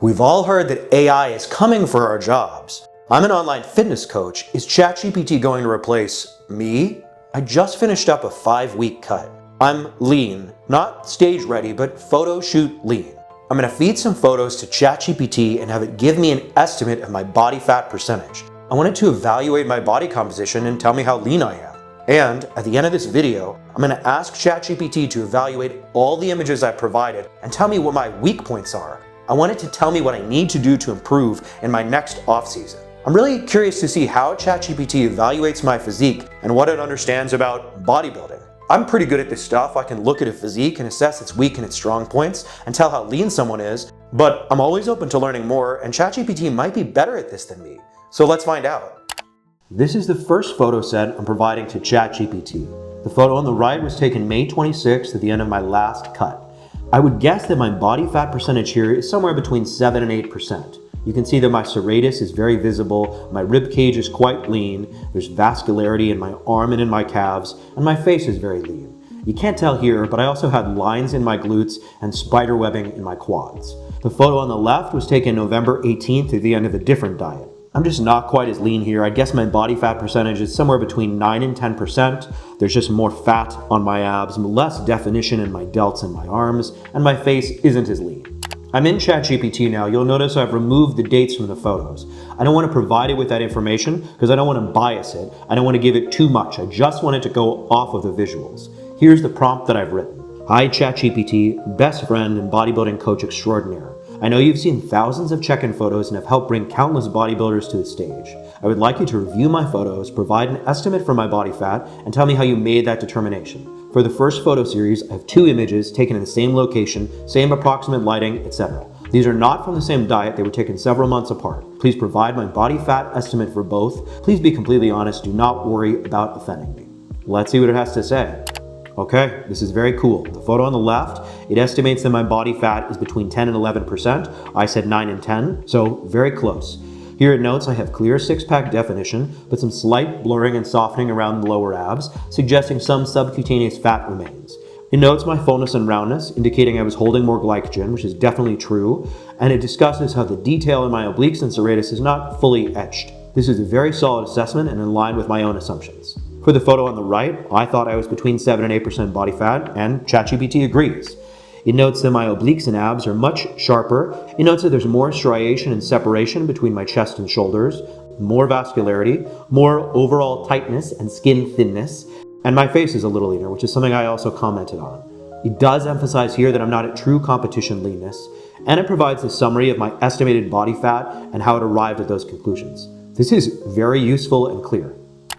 We've all heard that AI is coming for our jobs. I'm an online fitness coach. Is ChatGPT going to replace me? I just finished up a 5-week cut. I'm lean, not stage ready, but photoshoot-lean. I'm going to feed some photos to ChatGPT and have it give me an estimate of my body fat percentage. I want it to evaluate my body composition and tell me how lean I am. And at the end of this video, I'm going to ask ChatGPT to evaluate all the images I provided and tell me what my weak points are. I want it to tell me what I need to do to improve in my next off-season. I'm really curious to see how ChatGPT evaluates my physique and what it understands about bodybuilding. I'm pretty good at this stuff. I can look at a physique and assess its weak and its strong points and tell how lean someone is, but I'm always open to learning more, and ChatGPT might be better at this than me. So let's find out. This is the first photo set I'm providing to ChatGPT. The photo on the right was taken May 26th at the end of my last cut. I would guess that my body fat percentage here is somewhere between 7 and 8%. You can see that my serratus is very visible, my rib cage is quite lean, there's vascularity in my arm and in my calves, and my face is very lean. You can't tell here, but I also had lines in my glutes and spider webbing in my quads. The photo on the left was taken November 18th at the end of a different diet. I'm just not quite as lean here. I guess my body fat percentage is somewhere between 9 and 10%. There's just more fat on my abs, less definition in my delts and my arms, and my face isn't as lean. I'm in ChatGPT now. You'll notice I've removed the dates from the photos. I don't want to provide it with that information because I don't want to bias it. I don't want to give it too much. I just want it to go off of the visuals. Here's the prompt that I've written. Hi ChatGPT, best friend and bodybuilding coach extraordinaire. I know you've seen thousands of check-in photos and have helped bring countless bodybuilders to the stage. I would like you to review my photos, provide an estimate for my body fat, and tell me how you made that determination. For the first photo series, I have 2 images taken in the same location, same approximate lighting, etc. These are not from the same diet, they were taken several months apart. Please provide my body fat estimate for both. Please be completely honest, do not worry about offending me. Let's see what it has to say. Okay, this is very cool. The photo on the left, it estimates that my body fat is between 10 and 11%. I said 9 and 10, so very close. Here it notes I have clear six-pack definition, but some slight blurring and softening around the lower abs, suggesting some subcutaneous fat remains. It notes my fullness and roundness, indicating I was holding more glycogen, which is definitely true, and it discusses how the detail in my obliques and serratus is not fully etched. This is a very solid assessment and in line with my own assumptions. For the photo on the right, I thought I was between 7 and 8% body fat, and ChatGPT agrees. It notes that my obliques and abs are much sharper. It notes that there's more striation and separation between my chest and shoulders, more vascularity, more overall tightness and skin thinness, and my face is a little leaner, which is something I also commented on. It does emphasize here that I'm not at true competition leanness, and it provides a summary of my estimated body fat and how it arrived at those conclusions. This is very useful and clear.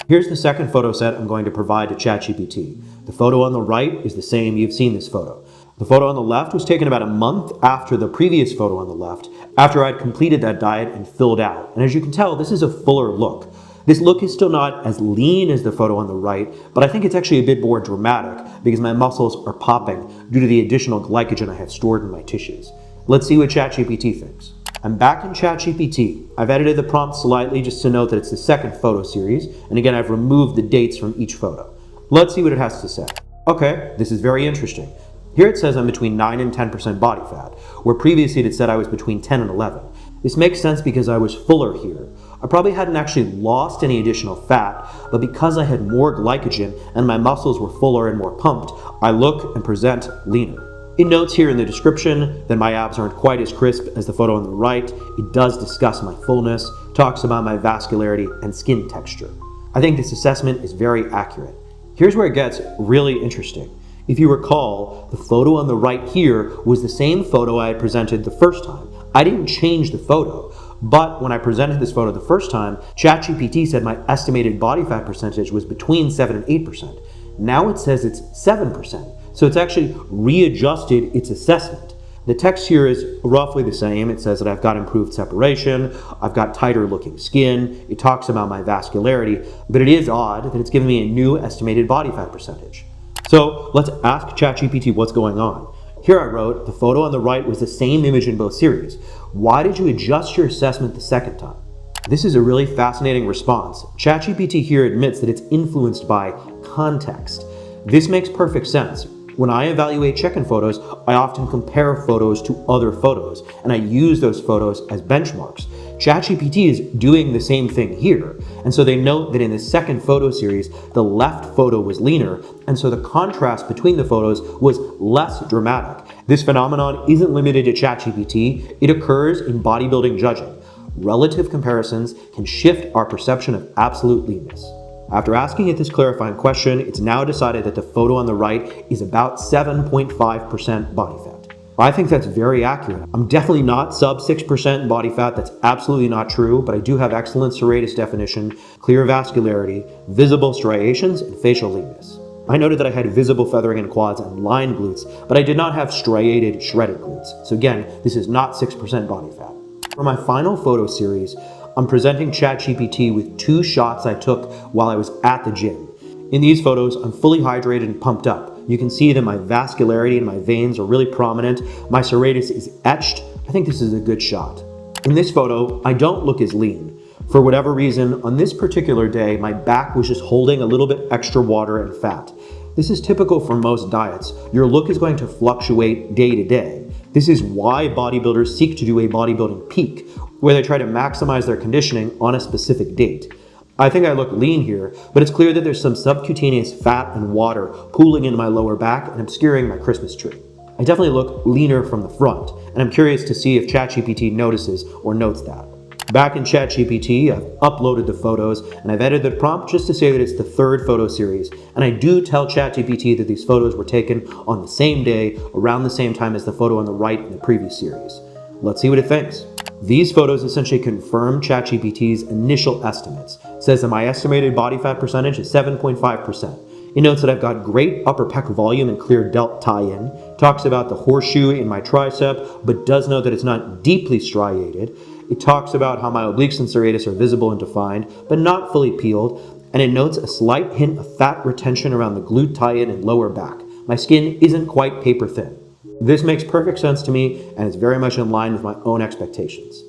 Here's the second photo set I'm going to provide to ChatGPT. The photo on the right is the same, you've seen this photo. The photo on the left was taken about a month after the previous photo on the left, after I'd completed that diet and filled out. And as you can tell, this is a fuller look. This look is still not as lean as the photo on the right, but I think it's actually a bit more dramatic because my muscles are popping due to the additional glycogen I have stored in my tissues. Let's see what ChatGPT thinks. I'm back in ChatGPT. I've edited the prompt slightly just to note that it's the second photo series, and again I've removed the dates from each photo. Let's see what it has to say. Okay, this is very interesting. Here it says I'm between 9 and 10% body fat, where previously it said I was between 10 and 11. This makes sense because I was fuller here. I probably hadn't actually lost any additional fat, but because I had more glycogen and my muscles were fuller and more pumped, I look and present leaner. It notes here in the description that my abs aren't quite as crisp as the photo on the right. It does discuss my fullness, talks about my vascularity and skin texture. I think this assessment is very accurate. Here's where it gets really interesting. If you recall, the photo on the right here was the same photo I had presented the first time. I didn't change the photo, but when I presented this photo the first time, ChatGPT said my estimated body fat percentage was between 7 and 8%. Now it says it's 7%. So it's actually readjusted its assessment. The text here is roughly the same. It says that I've got improved separation, I've got tighter looking skin, it talks about my vascularity, but it is odd that it's giving me a new estimated body fat percentage. So let's ask ChatGPT what's going on. Here I wrote, the photo on the right was the same image in both series. Why did you adjust your assessment the second time? This is a really fascinating response. ChatGPT here admits that it's influenced by context. This makes perfect sense. When I evaluate check-in photos, I often compare photos to other photos, and I use those photos as benchmarks. ChatGPT is doing the same thing here, and so they note that in the second photo series, the left photo was leaner, and so the contrast between the photos was less dramatic. This phenomenon isn't limited to ChatGPT, it occurs in bodybuilding judging. Relative comparisons can shift our perception of absolute leanness. After asking it this clarifying question, it's now decided that the photo on the right is about 7.5% body fat. I think that's very accurate. I'm definitely not sub 6% body fat, that's absolutely not true, but I do have excellent serratus definition, clear vascularity, visible striations, and facial leanness. I noted that I had visible feathering in quads and lined glutes, but I did not have striated, shredded glutes. So again, this is not 6% body fat. For my final photo series, I'm presenting ChatGPT with 2 shots I took while I was at the gym. In these photos, I'm fully hydrated and pumped up. You can see that my vascularity and my veins are really prominent. My serratus is etched. I think this is a good shot. In this photo, I don't look as lean. For whatever reason, on this particular day, my back was just holding a little bit extra water and fat. This is typical for most diets. Your look is going to fluctuate day to day. This is why bodybuilders seek to do a bodybuilding peak, where they try to maximize their conditioning on a specific date. I think I look lean here, but it's clear that there's some subcutaneous fat and water pooling in my lower back and obscuring my Christmas tree. I definitely look leaner from the front, and I'm curious to see if ChatGPT notices or notes that. Back in ChatGPT, I've uploaded the photos and I've edited the prompt just to say that it's the 3rd photo series. And I do tell ChatGPT that these photos were taken on the same day, around the same time as the photo on the right in the previous series. Let's see what it thinks. These photos essentially confirm ChatGPT's initial estimates. It says that my estimated body fat percentage is 7.5%. It notes that I've got great upper pec volume and clear delt tie-in, talks about the horseshoe in my tricep, but does note that it's not deeply striated. It talks about how my obliques and serratus are visible and defined, but not fully peeled, and it notes a slight hint of fat retention around the glute tie-in and lower back. My skin isn't quite paper thin. This makes perfect sense to me, and it's very much in line with my own expectations.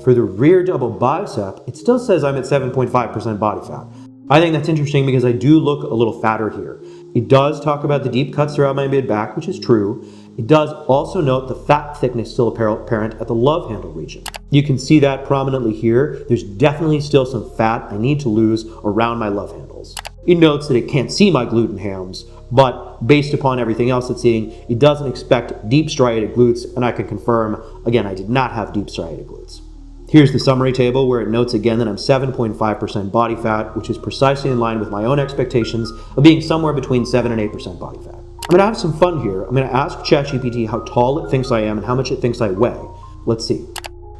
For the rear double bicep, it still says I'm at 7.5% body fat. I think that's interesting because I do look a little fatter here. It does talk about the deep cuts throughout my mid-back, which is true. It does also note the fat thickness still apparent at the love handle region. You can see that prominently here. There's definitely still some fat I need to lose around my love handles. It notes that it can't see my glute and hams, but based upon everything else it's seeing, it doesn't expect deep striated glutes, and I can confirm, again, I did not have deep striated glutes. Here's the summary table where it notes again that I'm 7.5% body fat, which is precisely in line with my own expectations of being somewhere between 7 and 8% body fat. I'm gonna have some fun here. I'm gonna ask ChatGPT how tall it thinks I am and how much it thinks I weigh. Let's see.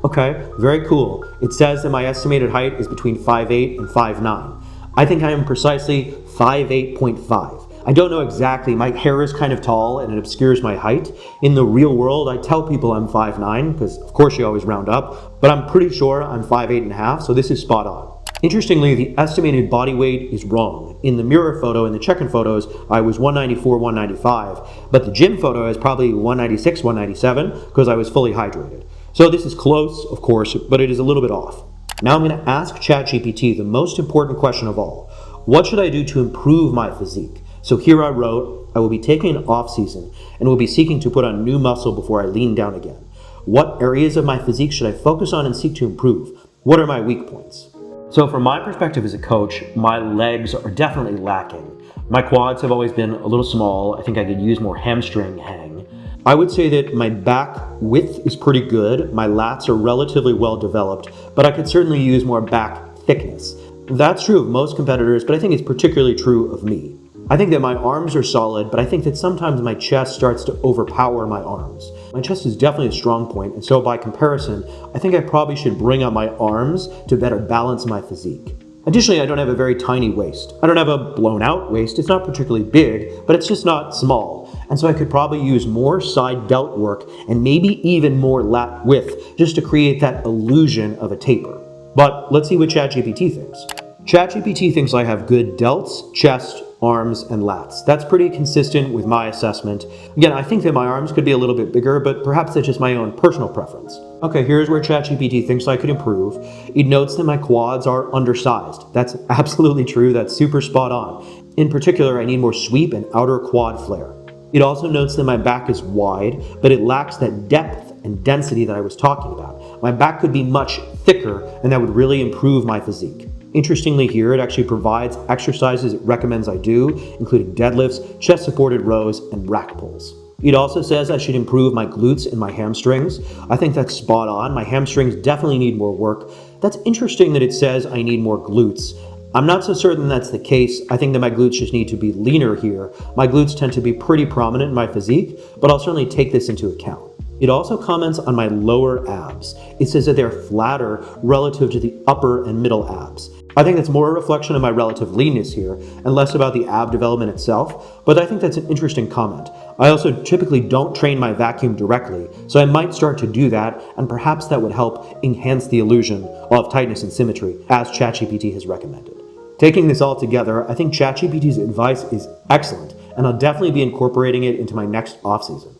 Okay, very cool. It says that my estimated height is between 5'8" and 5'9". I think I am precisely 5'8.5". I don't know exactly, my hair is kind of tall and it obscures my height. In the real world, I tell people I'm 5'9", because of course you always round up, but I'm pretty sure I'm 5'8.5", so this is spot on. Interestingly, the estimated body weight is wrong. In the mirror photo, in the check-in photos, I was 194, 195, but the gym photo is probably 196, 197, because I was fully hydrated. So this is close, of course, but it is a little bit off. Now I'm gonna ask ChatGPT the most important question of all. What should I do to improve my physique? So here I wrote, I will be taking an off season and will be seeking to put on new muscle before I lean down again. What areas of my physique should I focus on and seek to improve? What are my weak points? So from my perspective as a coach, my legs are definitely lacking. My quads have always been a little small. I think I could use more hamstring hang. I would say that my back width is pretty good. My lats are relatively well developed, but I could certainly use more back thickness. That's true of most competitors, but I think it's particularly true of me. I think that my arms are solid, but I think that sometimes my chest starts to overpower my arms. My chest is definitely a strong point, and so by comparison, I think I probably should bring up my arms to better balance my physique. Additionally, I don't have a very tiny waist. I don't have a blown out waist. It's not particularly big, but it's just not small. And so I could probably use more side delt work and maybe even more lat width just to create that illusion of a taper. But let's see what ChatGPT thinks. ChatGPT thinks I have good delts, chest, arms, and lats. That's pretty consistent with my assessment. Again, I think that my arms could be a little bit bigger, but perhaps that's just my own personal preference. Okay, here's where ChatGPT thinks I could improve. It notes that my quads are undersized. That's absolutely true. That's super spot on. In particular, I need more sweep and outer quad flare. It also notes that my back is wide, but it lacks that depth and density that I was talking about. My back could be much thicker, and that would really improve my physique. Interestingly here, it actually provides exercises it recommends I do, including deadlifts, chest-supported rows, and rack pulls. It also says I should improve my glutes and my hamstrings. I think that's spot on. My hamstrings definitely need more work. That's interesting that it says I need more glutes. I'm not so certain that's the case. I think that my glutes just need to be leaner here. My glutes tend to be pretty prominent in my physique, but I'll certainly take this into account. It also comments on my lower abs. It says that they're flatter relative to the upper and middle abs. I think that's more a reflection of my relative leanness here and less about the ab development itself, but I think that's an interesting comment. I also typically don't train my vacuum directly, so I might start to do that, and perhaps that would help enhance the illusion of tightness and symmetry, as ChatGPT has recommended. Taking this all together, I think ChatGPT's advice is excellent, and I'll definitely be incorporating it into my next off-season.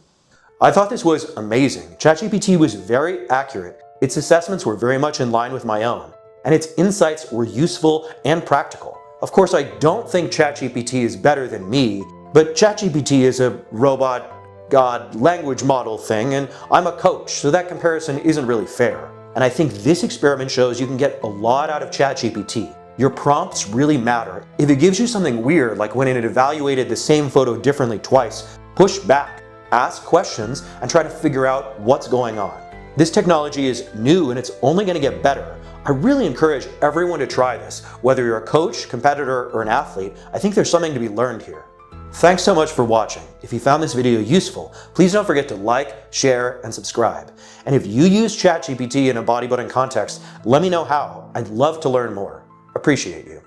I thought this was amazing. ChatGPT was very accurate. Its assessments were very much in line with my own, and its insights were useful and practical. Of course, I don't think ChatGPT is better than me, but ChatGPT is a robot, god, language model thing, and I'm a coach, so that comparison isn't really fair. And I think this experiment shows you can get a lot out of ChatGPT. Your prompts really matter. If it gives you something weird, like when it evaluated the same photo differently twice, push back, ask questions, and try to figure out what's going on. This technology is new and it's only going to get better. I really encourage everyone to try this. Whether you're a coach, competitor, or an athlete, I think there's something to be learned here. Thanks so much for watching. If you found this video useful, please don't forget to like, share, and subscribe. And if you use ChatGPT in a bodybuilding context, let me know how. I'd love to learn more. Appreciate you.